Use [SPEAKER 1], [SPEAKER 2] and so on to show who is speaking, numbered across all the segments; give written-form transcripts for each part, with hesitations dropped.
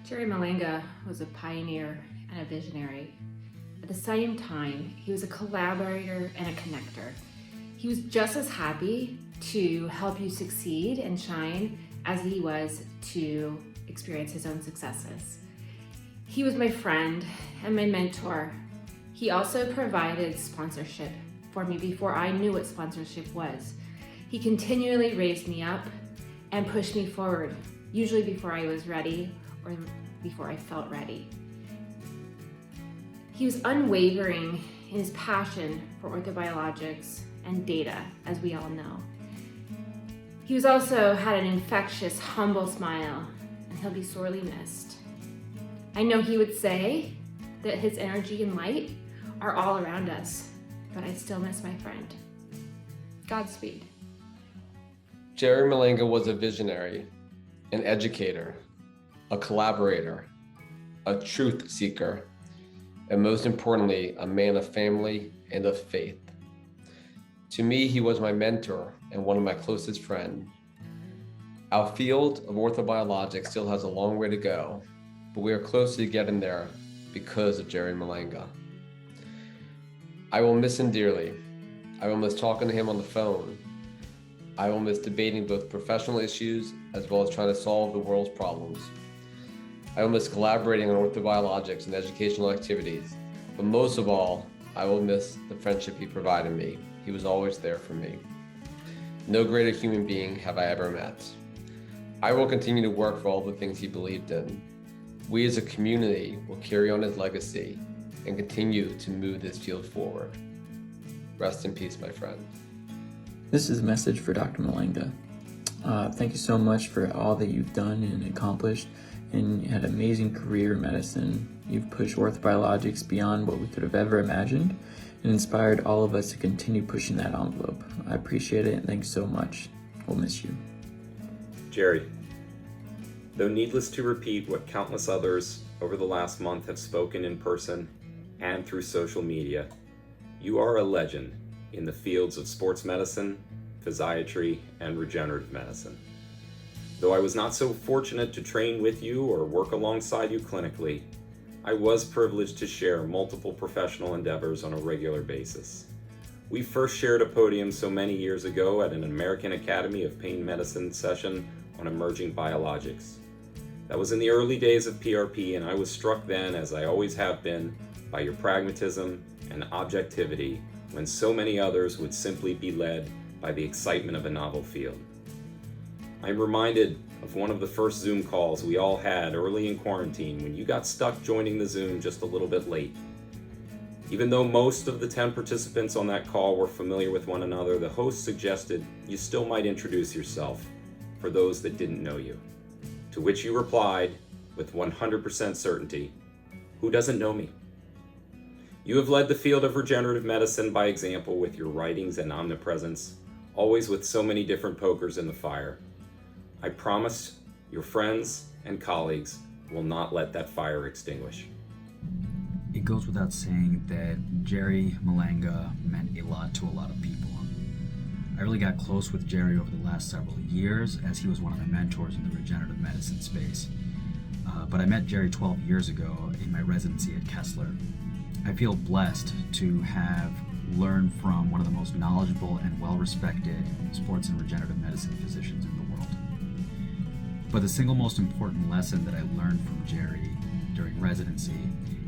[SPEAKER 1] Jerry Malanga was a pioneer and a visionary. At the same time, he was a collaborator and a connector. He was just as happy to help you succeed and shine as he was to experience his own successes. He was my friend and my mentor. He also provided sponsorship for me before I knew what sponsorship was. He continually raised me up and pushed me forward, usually before I was ready or before I felt ready. He was unwavering in his passion for orthobiologics and data, as we all know. He was also had an infectious, humble smile, and he'll be sorely missed. I know he would say that his energy and light are all around us, but I still miss my friend. Godspeed.
[SPEAKER 2] Jerry Malanga was a visionary, an educator, a collaborator, a truth seeker, and most importantly, a man of family and of faith. To me, he was my mentor and one of my closest friends. Our field of orthobiologics still has a long way to go, but we are close to getting there because of Jerry Malanga. I will miss him dearly. I will miss talking to him on the phone. I will miss debating both professional issues as well as trying to solve the world's problems. I will miss collaborating on orthobiologics and educational activities, but most of all, I will miss the friendship he provided me. He was always there for me. No greater human being have I ever met. I will continue to work for all the things he believed in. We as a community will carry on his legacy and continue to move this field forward. Rest in peace, my friend.
[SPEAKER 3] This is a message for Dr. Malanga. Thank you so much for all that you've done and accomplished, and you had an amazing career in medicine. You've pushed orthobiologics beyond what we could have ever imagined and inspired all of us to continue pushing that envelope. I appreciate it, and thanks so much. We'll miss you.
[SPEAKER 4] Jerry, though needless to repeat what countless others over the last month have spoken in person and through social media, you are a legend in the fields of sports medicine, physiatry, and regenerative medicine. Though I was not so fortunate to train with you or work alongside you clinically, I was privileged to share multiple professional endeavors on a regular basis. We first shared a podium so many years ago at an American Academy of Pain Medicine session on emerging biologics. That was in the early days of PRP, and I was struck then, as I always have been, by your pragmatism and objectivity when so many others would simply be led by the excitement of a novel field. I'm reminded of one of the first Zoom calls we all had early in quarantine when you got stuck joining the Zoom just a little bit late. Even though most of the 10 participants on that call were familiar with one another, the host suggested you still might introduce yourself for those that didn't know you. To which you replied with 100% certainty, "Who doesn't know me?" You have led the field of regenerative medicine by example with your writings and omnipresence, always with so many different pokers in the fire. I promise your friends and colleagues will not let that fire extinguish.
[SPEAKER 5] It goes without saying that Jerry Malanga meant a lot to a lot of people. I really got close with Jerry over the last several years as he was one of my mentors in the regenerative medicine space. But I met Jerry 12 years ago in my residency at Kessler. I feel blessed to have learned from one of the most knowledgeable and well-respected sports and regenerative medicine physicians in the world. But the single most important lesson that I learned from Jerry during residency,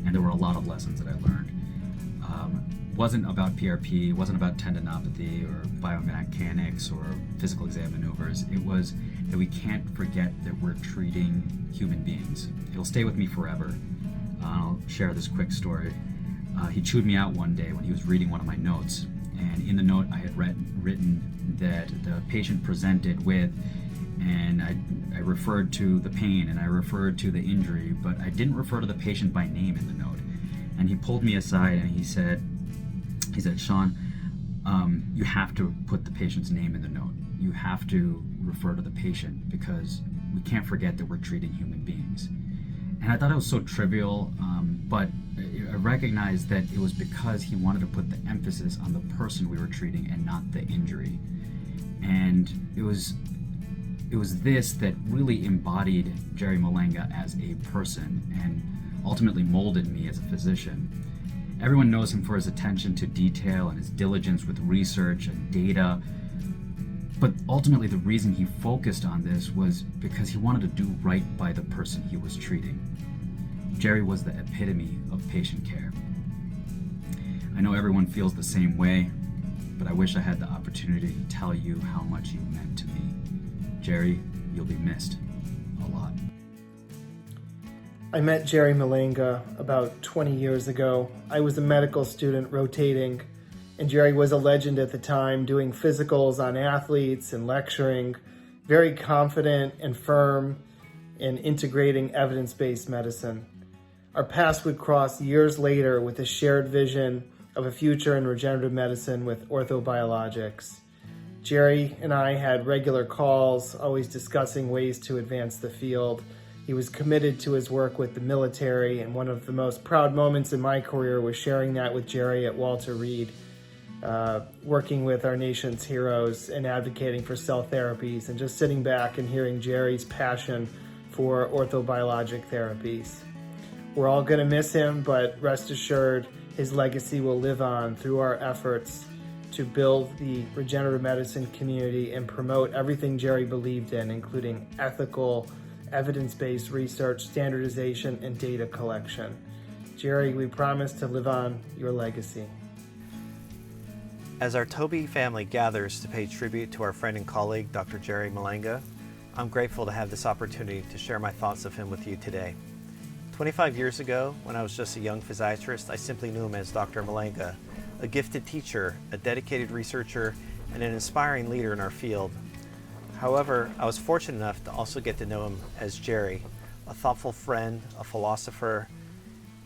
[SPEAKER 5] and there were a lot of lessons that I learned, wasn't about PRP, wasn't about tendinopathy or biomechanics or physical exam maneuvers. It was that we can't forget that we're treating human beings. It'll stay with me forever. I'll share this quick story. He chewed me out one day when he was reading one of my notes, and in the note I had written that the patient presented with, and I referred to the pain and I referred to the injury, but I didn't refer to the patient by name in the note. And he pulled me aside and he said, "Sean, you have to put the patient's name in the note. You have to refer to the patient because we can't forget that we're treating human beings." And I thought it was so trivial, but I recognized that it was because he wanted to put the emphasis on the person we were treating and not the injury. And it was it was this that really embodied Jerry Malanga as a person and ultimately molded me as a physician. Everyone knows him for his attention to detail and his diligence with research and data. But ultimately, the reason he focused on this was because he wanted to do right by the person he was treating. Jerry was the epitome of patient care. I know everyone feels the same way, but I wish I had the opportunity to tell you how much you meant to me. Jerry, you'll be missed a lot.
[SPEAKER 6] I met Jerry Malanga about 20 years ago. I was a medical student rotating, and Jerry was a legend at the time, doing physicals on athletes and lecturing, very confident and firm in integrating evidence-based medicine. Our paths would cross years later with a shared vision of a future in regenerative medicine with orthobiologics. Jerry and I had regular calls, always discussing ways to advance the field. He was committed to his work with the military, and one of the most proud moments in my career was sharing that with Jerry at Walter Reed, working with our nation's heroes and advocating for cell therapies, and just sitting back and hearing Jerry's passion for orthobiologic therapies. We're all going to miss him, but rest assured, his legacy will live on through our efforts to build the regenerative medicine community and promote everything Jerry believed in, including ethical, evidence-based research, standardization, and data collection. Jerry, we promise to live on your legacy.
[SPEAKER 7] As our Toby family gathers to pay tribute to our friend and colleague, Dr. Jerry Malanga, I'm grateful to have this opportunity to share my thoughts of him with you today. 25 years ago, when I was just a young physiatrist, I simply knew him as Dr. Malanga, a gifted teacher, a dedicated researcher, and an inspiring leader in our field. However, I was fortunate enough to also get to know him as Jerry, a thoughtful friend, a philosopher,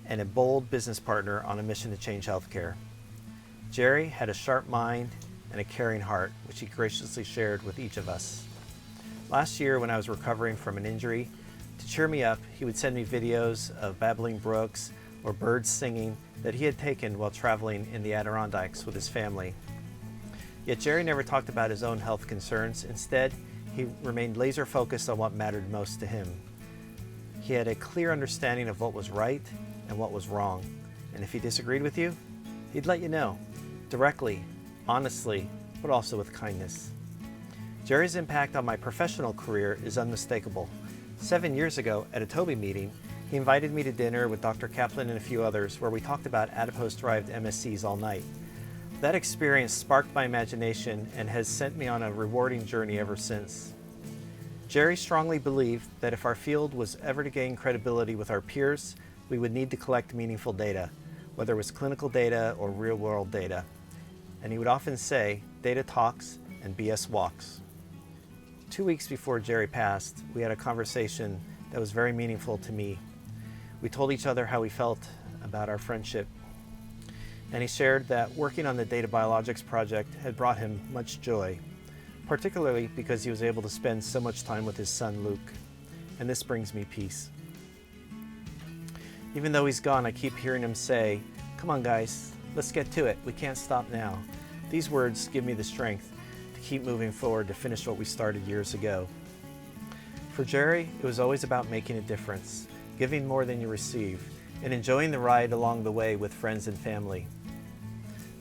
[SPEAKER 7] and a bold business partner on a mission to change healthcare. Jerry had a sharp mind and a caring heart, which he graciously shared with each of us. Last year, when I was recovering from an injury, to cheer me up, he would send me videos of babbling brooks or birds singing that he had taken while traveling in the Adirondacks with his family. Yet Jerry never talked about his own health concerns. Instead, he remained laser focused on what mattered most to him. He had a clear understanding of what was right and what was wrong. And if he disagreed with you, he'd let you know, directly, honestly, but also with kindness. Jerry's impact on my professional career is unmistakable. 7 years ago, at a Toby meeting, he invited me to dinner with Dr. Kaplan and a few others where we talked about adipose-derived MSCs all night. That experience sparked my imagination and has sent me on a rewarding journey ever since. Jerry strongly believed that if our field was ever to gain credibility with our peers, we would need to collect meaningful data, whether it was clinical data or real-world data. And he would often say, data talks and BS walks. 2 weeks before Jerry passed, we had a conversation that was very meaningful to me. We told each other how we felt about our friendship. And he shared that working on the Data Biologics project had brought him much joy, particularly because he was able to spend so much time with his son, Luke. And this brings me peace. Even though he's gone, I keep hearing him say, "Come on guys, let's get to it. We can't stop now." These words give me the strength to keep moving forward to finish what we started years ago. For Jerry, it was always about making a difference, giving more than you receive, and enjoying the ride along the way with friends and family.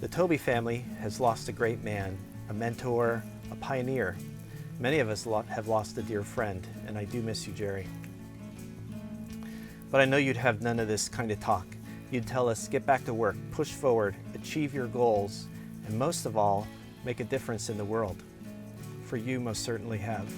[SPEAKER 7] The Toby family has lost a great man, a mentor, a pioneer. Many of us have lost a dear friend, and I do miss you, Jerry. But I know you'd have none of this kind of talk. You'd tell us, get back to work, push forward, achieve your goals, and most of all, make a difference in the world. For you most certainly have.